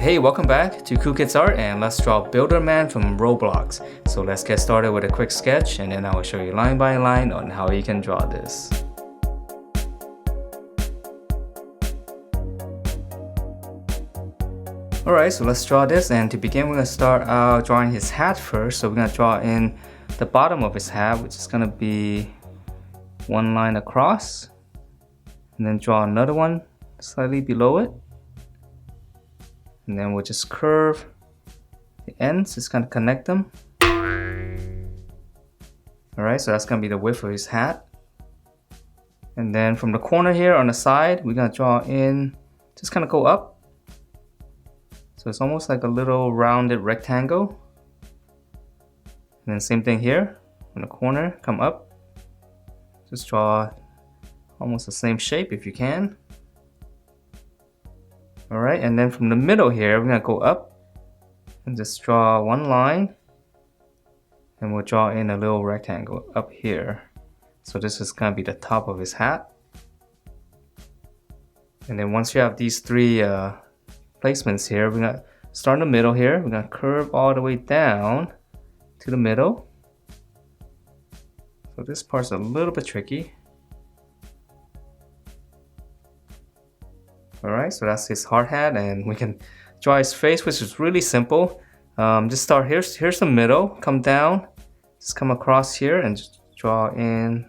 Hey, welcome back to Cool Kids Art, and let's draw Builderman from Roblox. So let's get started with a quick sketch, and then I will show you line by line on how you can draw this. Alright, so let's draw this, and to begin we're going to start out drawing his hat first. So we're going to draw in the bottom of his hat, which is going to be one line across, and then draw another one slightly below it. And then we'll just curve the ends, just kind of connect them. Alright, so that's going to be the width of his hat. And then from the corner here on the side, we're going to draw in, just kind of go up. So it's almost like a little rounded rectangle. And then same thing here, on the corner, come up. Just draw almost the same shape if you can. Alright, and then from the middle here, we're going to go up and just draw one line. And we'll draw in a little rectangle up here. So this is going to be the top of his hat. And then once you have these three placements here, we're going to start in the middle here. We're going to curve all the way down to the middle. So this part's a little bit tricky. Alright, so that's his hard hat, and we can draw his face, which is really simple. Just start here. Here's the middle. Come down. Just come across here and just draw in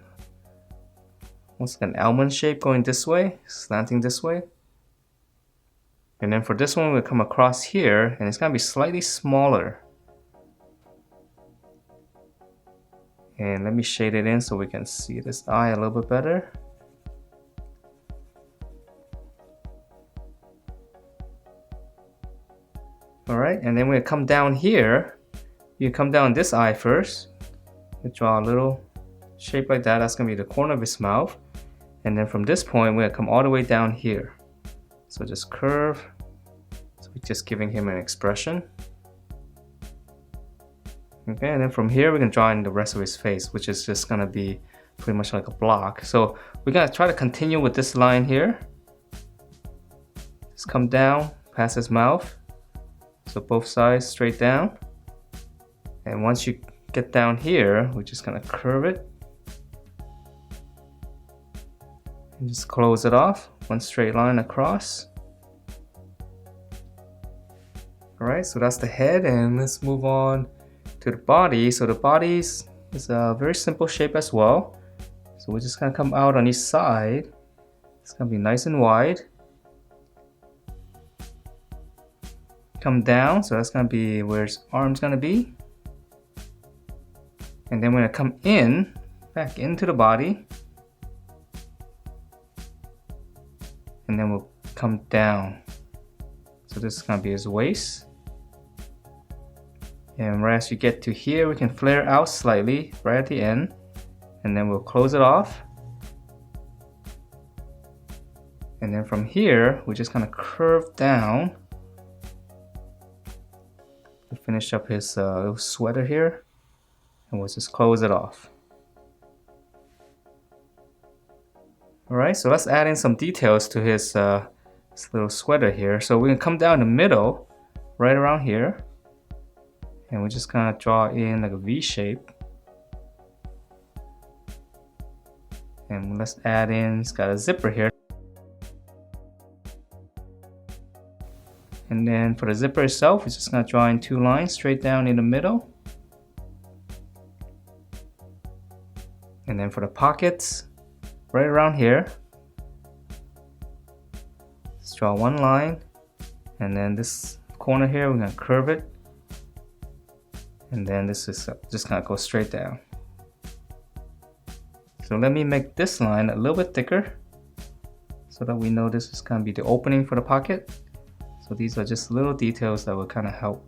almost like an almond shape going this way, slanting this way. And then for this one, we'll come across here, and it's going to be slightly smaller. And let me shade it in so we can see this eye a little bit better. Alright, and then we'll come down here. You come down this eye first. You draw a little shape like that. That's going to be the corner of his mouth. And then from this point, we're going to come all the way down here. So just curve. So we're just giving him an expression. Okay, and then from here, we can draw in the rest of his face, which is just going to be pretty much like a block. So we're going to try to continue with this line here. Just come down past his mouth. So both sides straight down. And once you get down here, we're just gonna curve it. And just close it off. One straight line across. Alright, so that's the head, and let's move on to the body. So the body is a very simple shape as well. So we're just gonna come out on each side. It's gonna be nice and wide. Come down, so that's going to be where his arm's going to be. And then we're going to come in, back into the body. And then we'll come down. So this is going to be his waist. And right as you get to here, we can flare out slightly right at the end. And then we'll close it off. And then from here, we're just going to curve down. Finish up his little sweater here, and we'll just close it off. Alright, so let's add in some details to his little sweater here. So we can come down the middle, right around here, and we're just gonna draw in like a V shape. And let's add in, he's got a zipper here. And then for the zipper itself, we're just going to draw in two lines straight down in the middle. And then for the pockets, right around here, let's draw one line. And then this corner here, we're going to curve it. And then this is just going to go straight down. So let me make this line a little bit thicker so that we know this is going to be the opening for the pocket. So these are just little details that will kind of help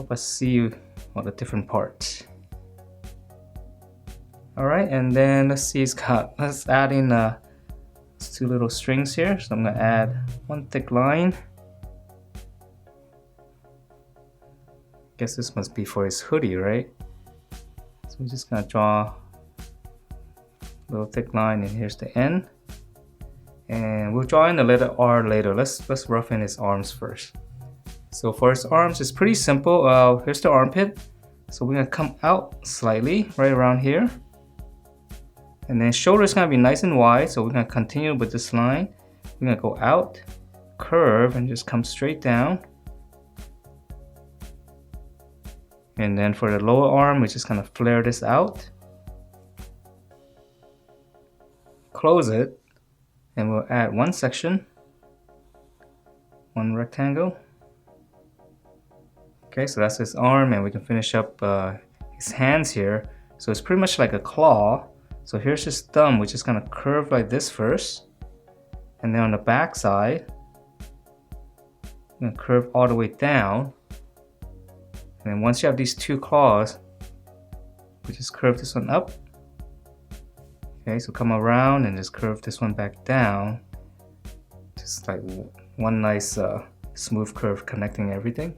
us see all the different parts. Alright, and then let's add in two little strings here. So I'm going to add one thick line. Guess this must be for his hoodie, right? So I'm just going to draw a little thick line, and here's the end. And we'll draw in the letter R later. Let's rough in his arms first. So for his arms, it's pretty simple. Here's the armpit. So we're gonna come out slightly, right around here. And then shoulder is gonna be nice and wide, so we're gonna continue with this line. We're gonna go out, curve, and just come straight down. And then for the lower arm, we're just gonna flare this out. Close it, and we'll add one section, one rectangle. Okay, so that's his arm, and we can finish up his hands here. So it's pretty much like a claw. So here's his thumb, which is gonna curve like this first. And then on the back side, I'm gonna curve all the way down. And then once you have these two claws, we just curve this one up. Okay, so come around and just curve this one back down. Just like one nice smooth curve connecting everything.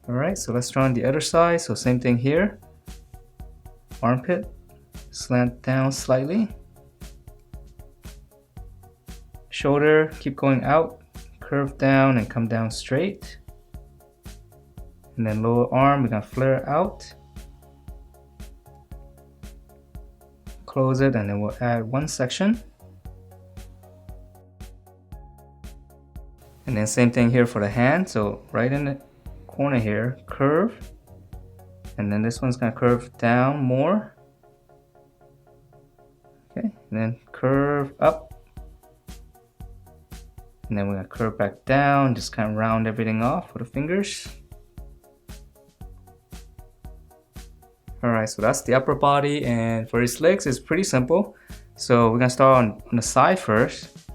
Alright, so let's draw on the other side. So same thing here. Armpit, slant down slightly. Shoulder, keep going out, curve down and come down straight. And then lower arm, we're gonna flare out. Close it, and then we'll add one section. And then same thing here for the hand. So right in the corner here, curve. And then this one's gonna curve down more. Okay, and then curve up. And then we're gonna curve back down, just kind of round everything off with the fingers. Alright, so that's the upper body, and for his legs, it's pretty simple. So we're gonna start on the side first.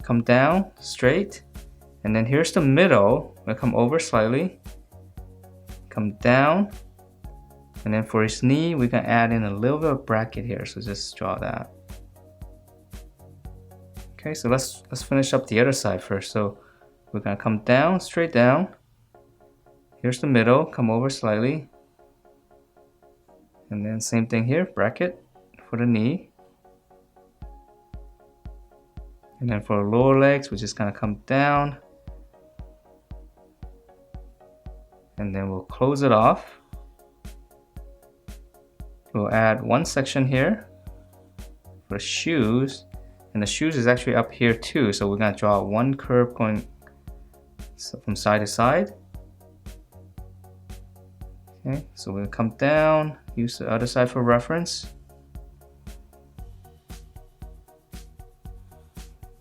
Come down, straight. And then here's the middle. We're gonna come over slightly. Come down. And then for his knee, we're gonna add in a little bit of bracket here. So just draw that. Okay, so let's finish up the other side first. So we're gonna come down, straight down. Here's the middle, come over slightly. And then same thing here, bracket for the knee. And then for the lower legs, we're just gonna come down. And then we'll close it off. We'll add one section here for shoes. And the shoes is actually up here too. So we're gonna draw one curve going from side to side. Okay, so we'll come down, use the other side for reference.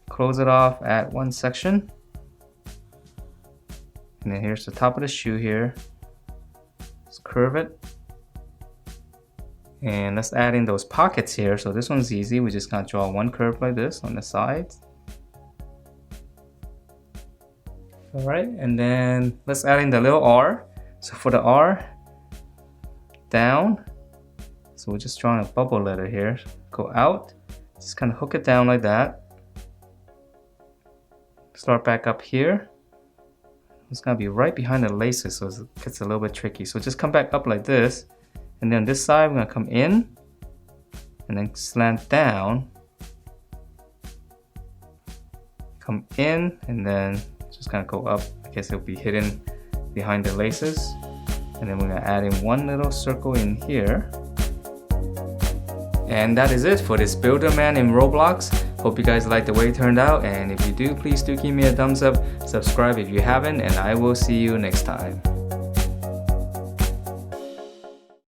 Close it off, add one section. And then here's the top of the shoe here. Let's curve it. And let's add in those pockets here. So this one's easy. We're just gonna draw one curve like this on the sides. All right, and then let's add in the little R. So for the R, down. So we're just drawing a bubble letter here. Go out, just kind of hook it down like that. Start back up here. It's gonna be right behind the laces, so it gets a little bit tricky. So just come back up like this. And then this side, we're gonna come in and then slant down. Come in and then just gonna go up. I guess it'll be hidden behind the laces. And then we're gonna add in one little circle in here. And that is it for this Builderman in Roblox. Hope you guys liked the way it turned out, and if you do, please do give me a thumbs up, subscribe if you haven't, and I will see you next time.